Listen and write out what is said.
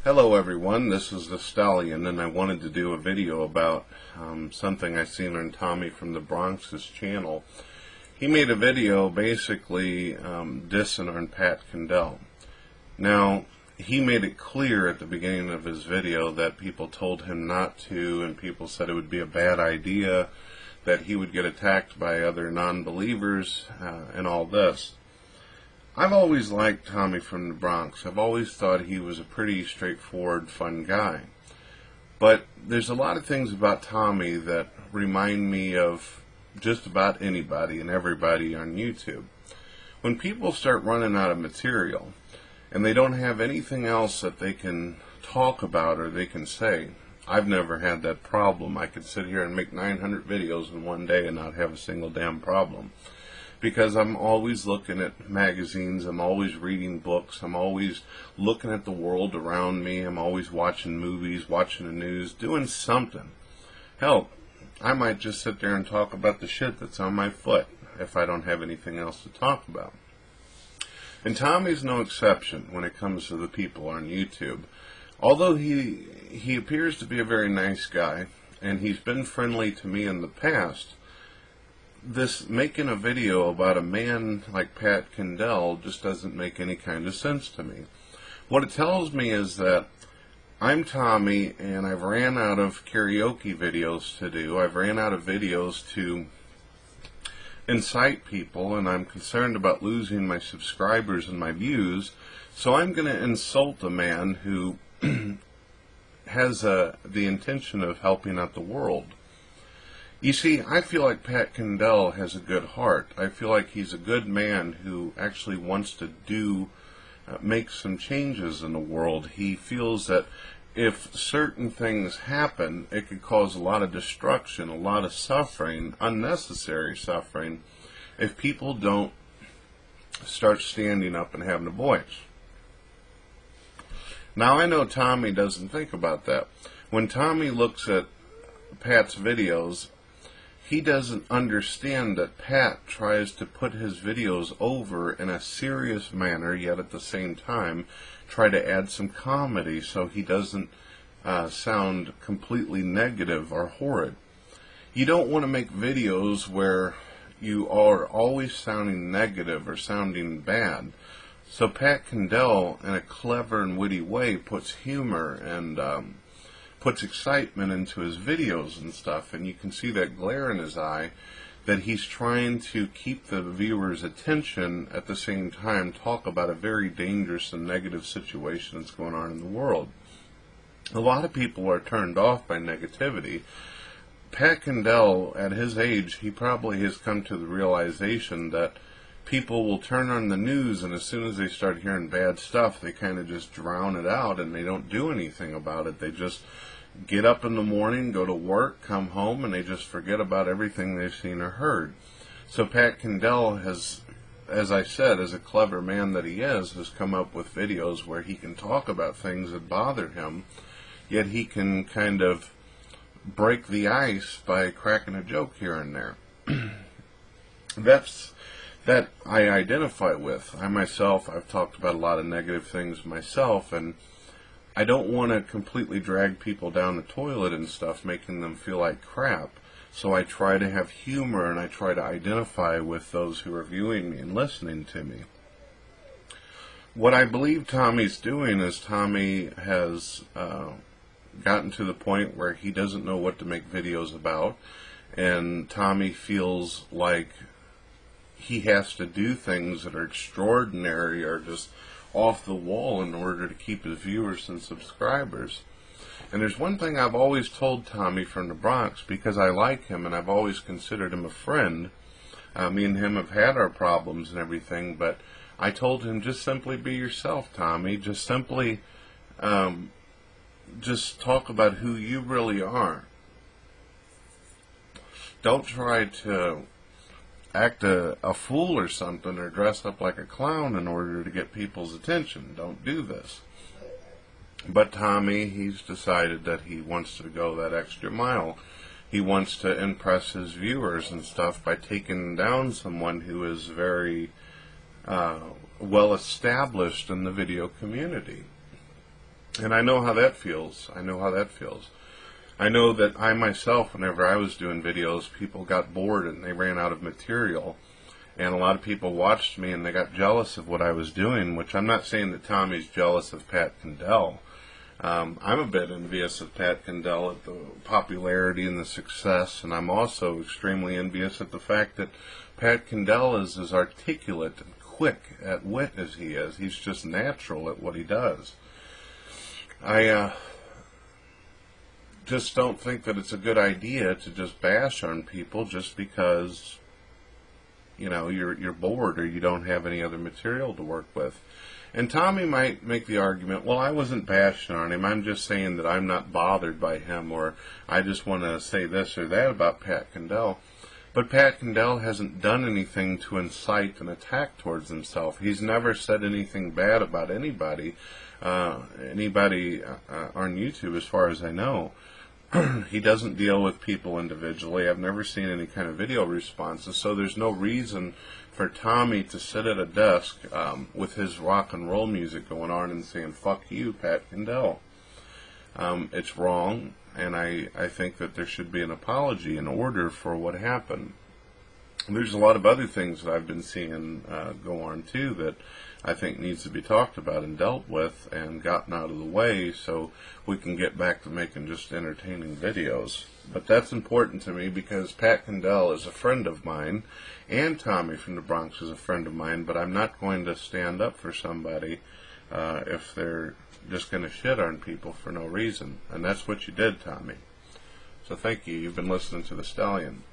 Hello everyone, this is the Stallion, and I wanted to do a video about something I seen on Tommy from the Bronx's channel. He made a video basically dissing on Pat Condell. Now, he made it clear at the beginning of his video that people told him not to, and people said it would be a bad idea, that he would get attacked by other non-believers, and all this. I've always liked Tommy from the Bronx. I've always thought he was a pretty straightforward, fun guy. But there's a lot of things about Tommy that remind me of just about anybody and everybody on YouTube. When people start running out of material and they don't have anything else that they can talk about or they can say, I've never had that problem. I could sit here and make 900 videos in one day and not have a single damn problem. Because I'm always looking at magazines, I'm always reading books, I'm always looking at the world around me, I'm always watching movies, watching the news, doing something. Hell, I might just sit there and talk about the shit that's on my foot if I don't have anything else to talk about. And Tommy's no exception when it comes to the people on YouTube. Although he appears to be a very nice guy, and he's been friendly to me in the past, this making a video about a man like Pat Condell just doesn't make any kind of sense to me. What it tells me is that I'm Tommy and I've ran out of karaoke videos to do. I've ran out of videos to incite people, and I'm concerned about losing my subscribers and my views, so I'm going to insult a man who has the intention of helping out the world. You see, I feel like Pat Condell has a good heart. I feel like he's a good man who actually wants to make some changes in the world. He feels that if certain things happen, it could cause a lot of destruction, a lot of suffering, unnecessary suffering, if people don't start standing up and having a voice. Now, I know Tommy doesn't think about that. When Tommy looks at Pat's videos, he doesn't understand that Pat tries to put his videos over in a serious manner, yet at the same time try to add some comedy so he doesn't sound completely negative or horrid. You don't want to make videos where you are always sounding negative or sounding bad. So Pat Condell, in a clever and witty way, puts humor and puts excitement into his videos and stuff, and you can see that glare in his eye that he's trying to keep the viewer's attention, at the same time talk about a very dangerous and negative situation that's going on in the world. A lot of people are turned off by negativity. Pat Condell, at his age, he probably has come to the realization that people will turn on the news, and as soon as they start hearing bad stuff, they kind of just drown it out and they don't do anything about it. They just get up in the morning, go to work, come home, and they just forget about everything they've seen or heard. So Pat Condell has, as I said, as a clever man that he is, has come up with videos where he can talk about things that bother him, yet he can kind of break the ice by cracking a joke here and there. That I identify with. I myself, I've talked about a lot of negative things myself, and I don't want to completely drag people down the toilet and stuff, making them feel like crap. So I try to have humor, and I try to identify with those who are viewing me and listening to me. What I believe Tommy's doing is Tommy has gotten to the point where he doesn't know what to make videos about, and Tommy feels like he has to do things that are extraordinary or just off the wall in order to keep his viewers and subscribers. And there's one thing I've always told Tommy from the Bronx, because I like him and I've always considered him a friend. Me and him have had our problems and everything, but I told him, just simply be yourself, Tommy. Just simply just talk about who you really are. Don't try to act a fool or something, or dress up like a clown in order to get people's attention. Don't do this. But Tommy, he's decided that he wants to go that extra mile. He wants to impress his viewers and stuff by taking down someone who is very well established in the video community. And I know how that feels. I know how that feels. I know that I myself, whenever I was doing videos, people got bored and they ran out of material. And a lot of people watched me and they got jealous of what I was doing, which I'm not saying that Tommy's jealous of Pat Condell. I'm a bit envious of Pat Condell at the popularity and the success, and I'm also extremely envious at the fact that Pat Condell is as articulate and quick at wit as he is. He's just natural at what he does. I just don't think that it's a good idea to just bash on people just because, you know, you're bored or you don't have any other material to work with. And Tommy might make the argument, well, I wasn't bashing on him. I'm just saying that I'm not bothered by him, or I just want to say this or that about Pat Condell. But Pat Condell hasn't done anything to incite an attack towards himself. He's never said anything bad about anybody on YouTube, as far as I know. He doesn't deal with people individually. I've never seen any kind of video responses, so there's no reason for Tommy to sit at a desk with his rock and roll music going on and saying, fuck you, Pat Condell. It's wrong, and I think that there should be an apology in order for what happened. And there's a lot of other things that I've been seeing go on, too, that I think needs to be talked about and dealt with and gotten out of the way so we can get back to making just entertaining videos. But that's important to me because Pat Condell is a friend of mine and Tommy from the Bronx is a friend of mine, but I'm not going to stand up for somebody if they're just going to shit on people for no reason. And that's what you did, Tommy. So thank you. You've been listening to The Stallion.